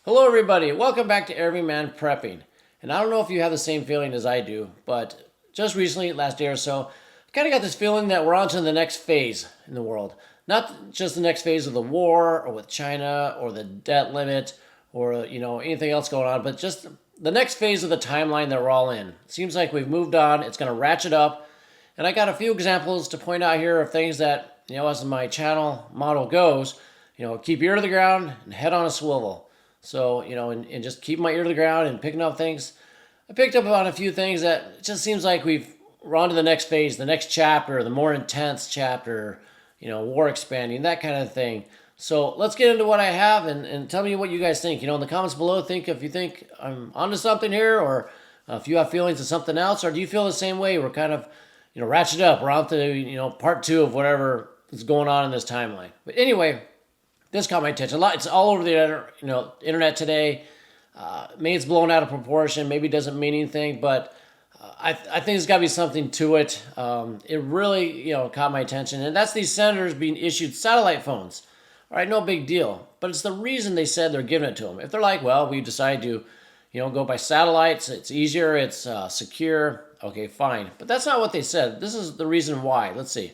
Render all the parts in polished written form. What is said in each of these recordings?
Hello everybody, welcome back to Everyman Prepping. And I don't know if you have the same feeling as I do, but just recently, last day or so, I kind of got this feeling that we're on to the next phase in the world. Not just the next phase of the war or with China or the debt limit or anything else going on, but just the next phase of the timeline that we're all in. It seems like we've moved on, it's going to ratchet up. And I got a few examples to point out here of things that, as my channel motto goes, keep your ear to the ground and head on a swivel. So, and just keep my ear to the ground and picking up things. I picked up on a few things that it just seems like we're on to the next phase, the next chapter, the more intense chapter, war expanding, that kind of thing. So let's get into what I have and tell me what you guys think. In the comments below, if you think I'm onto something here, or if you have feelings of something else, or do you feel the same way? We're kind of, ratchet up. We're on to, part two of whatever is going on in this timeline. But anyway, this caught my attention a lot. It's all over the internet today. Maybe it's blown out of proportion. Maybe it doesn't mean anything, but I think there's got to be something to it. It really caught my attention, and that's these senators being issued satellite phones. All right, no big deal, but it's the reason they said they're giving it to them. If they're like, well, we decided to go by satellites, it's easier, it's secure. Okay, fine, but that's not what they said. This is the reason why. Let's see.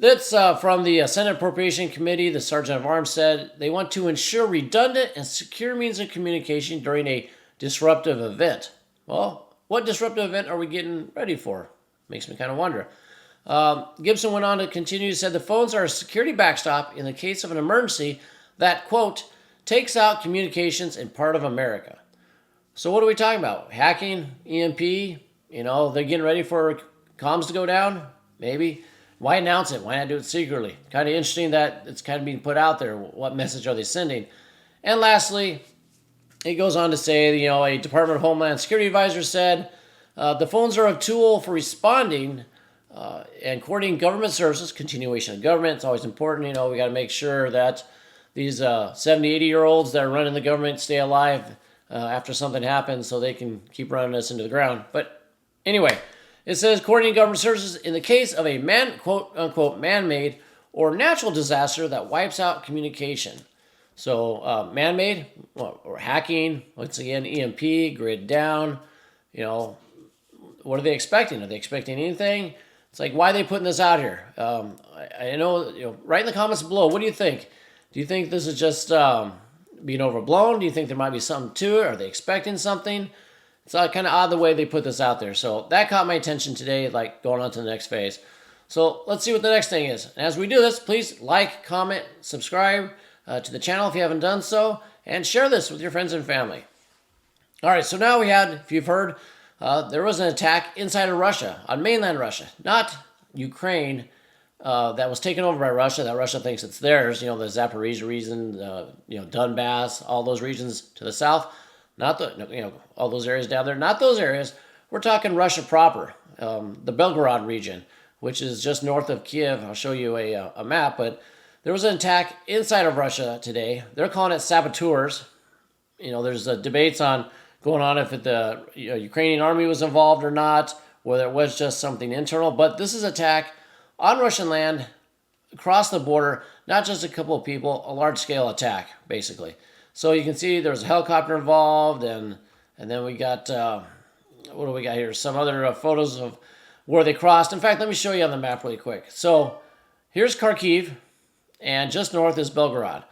That's from the Senate Appropriation Committee. The Sergeant of Arms said they want to ensure redundant and secure means of communication during a disruptive event. Well, what disruptive event are we getting ready for? Makes me kind of wonder. Gibson went on to continue, said the phones are a security backstop in the case of an emergency that, quote, takes out communications in part of America. So what are we talking about? Hacking, EMP, they're getting ready for comms to go down? Maybe. Why announce it? Why not do it secretly? Kind of interesting that it's kind of being put out there. What message are they sending? And lastly, it goes on to say, a Department of Homeland Security advisor said, the phones are a tool for responding and coordinating government services, continuation of government. It's always important. We got to make sure that these 70, 80-year-olds that are running the government stay alive after something happens so they can keep running us into the ground. But anyway, it says coordinating government services in the case of a quote unquote man-made or natural disaster that wipes out communication. So man-made or hacking, once again, EMP, grid down. What are they expecting? Are they expecting anything? It's like, why are they putting this out here? I know, write in the comments below. What do you think? Do you think this is just being overblown? Do you think there might be something to it? Are they expecting something? It's kind of odd the way they put this out there. So that caught my attention today, like going on to the next phase. So let's see what the next thing is. And as we do this, please like, comment, subscribe to the channel if you haven't done so, and share this with your friends and family. All right, so now we had, if you've heard, there was an attack inside of Russia, on mainland Russia, not Ukraine, that was taken over by Russia, that Russia thinks it's theirs, the Zaporizhia region, Donbass, all those regions to the south. Not all those areas down there. Not those areas. We're talking Russia proper, the Belgorod region, which is just north of Kiev. I'll show you a map, but there was an attack inside of Russia today. They're calling it saboteurs. There's debates on going on if the Ukrainian army was involved or not, whether it was just something internal. But this is an attack on Russian land, across the border, not just a couple of people, a large-scale attack, basically. So you can see there's a helicopter involved, and then we got, what do we got here? Some other photos of where they crossed. In fact, let me show you on the map really quick. So here's Kharkiv, and just north is Belgorod.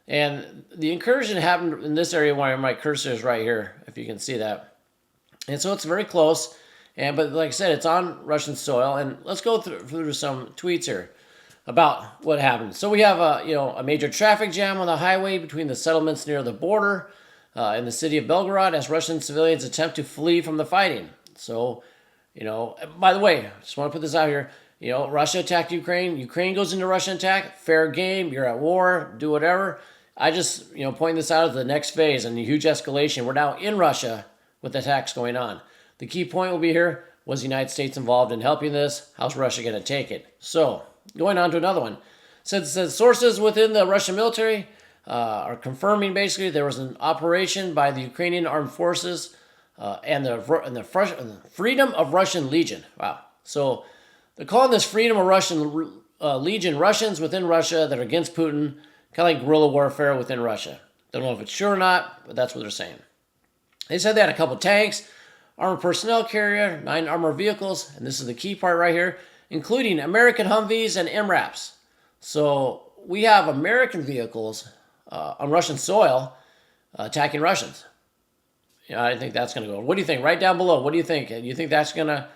And the incursion happened in this area where my cursor is right here, if you can see that. And so it's very close, but like I said, it's on Russian soil. And let's go through some tweets here about what happened. So we have a major traffic jam on the highway between the settlements near the border in the city of Belgorod as Russian civilians attempt to flee from the fighting. So, by the way, I just want to put this out here. Russia attacked Ukraine. Ukraine goes into Russian attack. Fair game. You're at war. Do whatever. I just, point this out as the next phase and a huge escalation. We're now in Russia with attacks going on. The key point will be here. Was the United States involved in helping this? How's Russia going to take it? So, going on to another one. Says sources within the Russian military are confirming basically there was an operation by the Ukrainian armed forces and the Freedom of Russian Legion. Wow. So they're calling this Freedom of Russian Legion Russians within Russia that are against Putin, kind of like guerrilla warfare within Russia. Don't know if it's true or not, but that's what they're saying. They said they had a couple tanks, armored personnel carrier, 9 armored vehicles, and this is the key part right here, including American Humvees and MRAPs. So we have American vehicles on Russian soil attacking Russians. I think that's going to go. What do you think? Write down below. What do you think? Do you think that's going to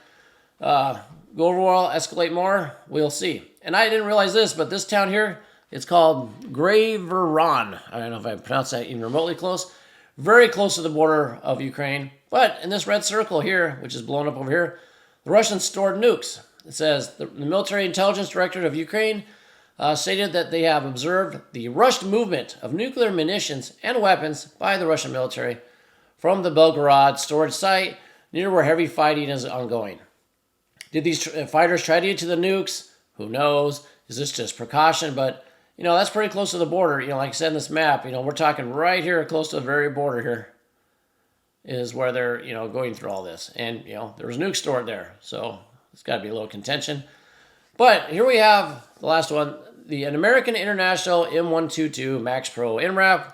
go over well, escalate more? We'll see. And I didn't realize this, but this town here, it's called Everyman. I don't know if I pronounced that even remotely close. Very close to the border of Ukraine. But in this red circle here, which is blown up over here, the Russians stored nukes. It says the military intelligence director of Ukraine stated that they have observed the rushed movement of nuclear munitions and weapons by the Russian military from the Belgorod storage site near where heavy fighting is ongoing. Did these fighters try to get to the nukes? Who knows? Is this just precaution? But, that's pretty close to the border. Like I said in this map, we're talking right here close to the very border here is where they're, going through all this. And, there was nukes stored there. So it's got to be a little contention. But here we have the last one. An American International M122 Max Pro MRAP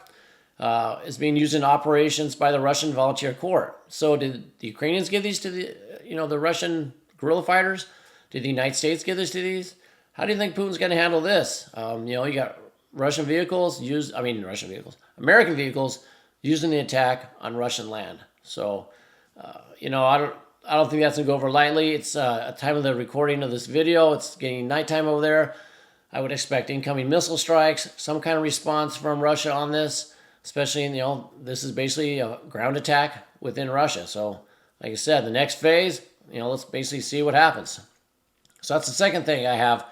is being used in operations by the Russian Volunteer Corps. So did the Ukrainians give these to the Russian guerrilla fighters? Did the United States give this to these? How do you think Putin's going to handle this? You got American vehicles used in the attack on Russian land. So, I don't think that's going to go over lightly. It's a time of the recording of this video. It's getting nighttime over there. I would expect incoming missile strikes, some kind of response from Russia on this, especially this is basically a ground attack within Russia. So, like I said, the next phase, let's basically see what happens. So that's the second thing I have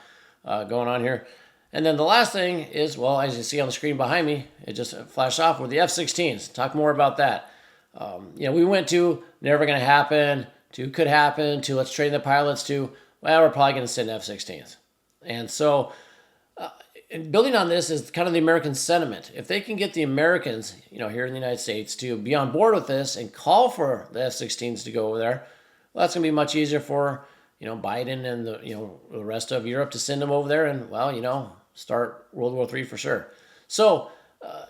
going on here. And then the last thing is, well, as you see on the screen behind me, it just flashed off with the F-16s. Talk more about that. We went to never going to happen, to could happen, to let's train the pilots, to, well, we're probably going to send F-16s. And so and building on this is kind of the American sentiment. If they can get the Americans, here in the United States to be on board with this and call for the F-16s to go over there, well, that's going to be much easier for, Biden and the rest of Europe to send them over there and, well, start World War III for sure. So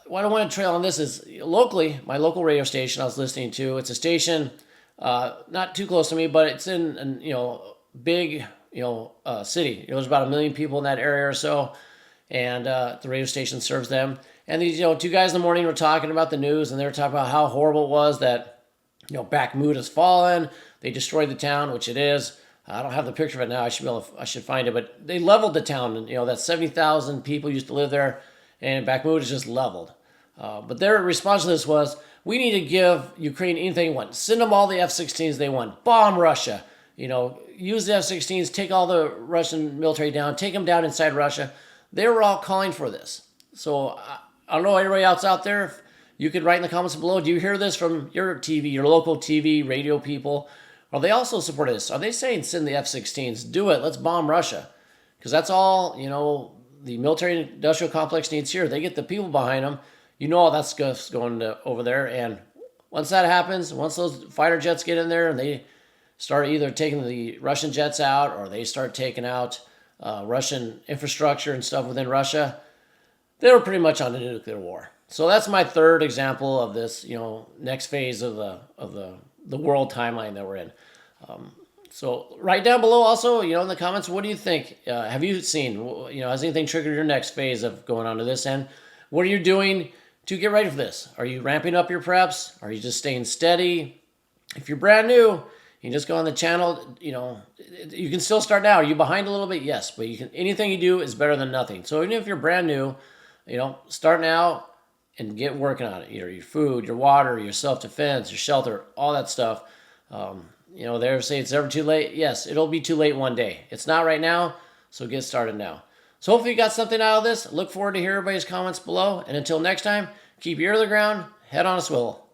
what I want to trail on this is locally, my local radio station I was listening to, it's a station not too close to me, but it's in big, city. There's about 1 million people in that area or so. And the radio station serves them. And these, 2 guys in the morning were talking about the news, and they were talking about how horrible it was that, Bakhmut has fallen. They destroyed the town, which it is. I don't have the picture of it now. I should find it. But they leveled the town. And, that 70,000 people used to live there, and Bakhmut is just leveled. But their response to this was, we need to give Ukraine anything they want. Send them all the F-16s they want. Bomb Russia. Use the F-16s, take all the Russian military down, take them down inside Russia. They were all calling for this. So I don't know, everybody else out there, if you could write in the comments below, do you hear this from your TV, your local TV, radio people? Are they also supporting this? Are they saying send the F-16s? Do it. Let's bomb Russia. Because that's all, the military industrial complex needs here. They get the people behind them. All that stuff's going over there. And once that happens, once those fighter jets get in there and they start either taking the Russian jets out or they start taking out Russian infrastructure and stuff within Russia, they were pretty much on a nuclear war. So that's my third example of this, next phase of the world timeline that we're in. So write down below also, in the comments, what do you think? Have you seen, has anything triggered your next phase of going on to this end? What are you doing to get ready for this? Are you ramping up your preps? Are you just staying steady? If you're brand new, you can just go on the channel, you can still start now. Are you behind a little bit? Yes, but anything you do is better than nothing. So even if you're brand new, start now and get working on it. Your food, your water, your self-defense, your shelter, all that stuff. They say it's never too late. Yes, it'll be too late one day. It's not right now, so get started now. So hopefully you got something out of this. Look forward to hear everybody's comments below. And until next time, keep your ear to the ground, head on a swivel.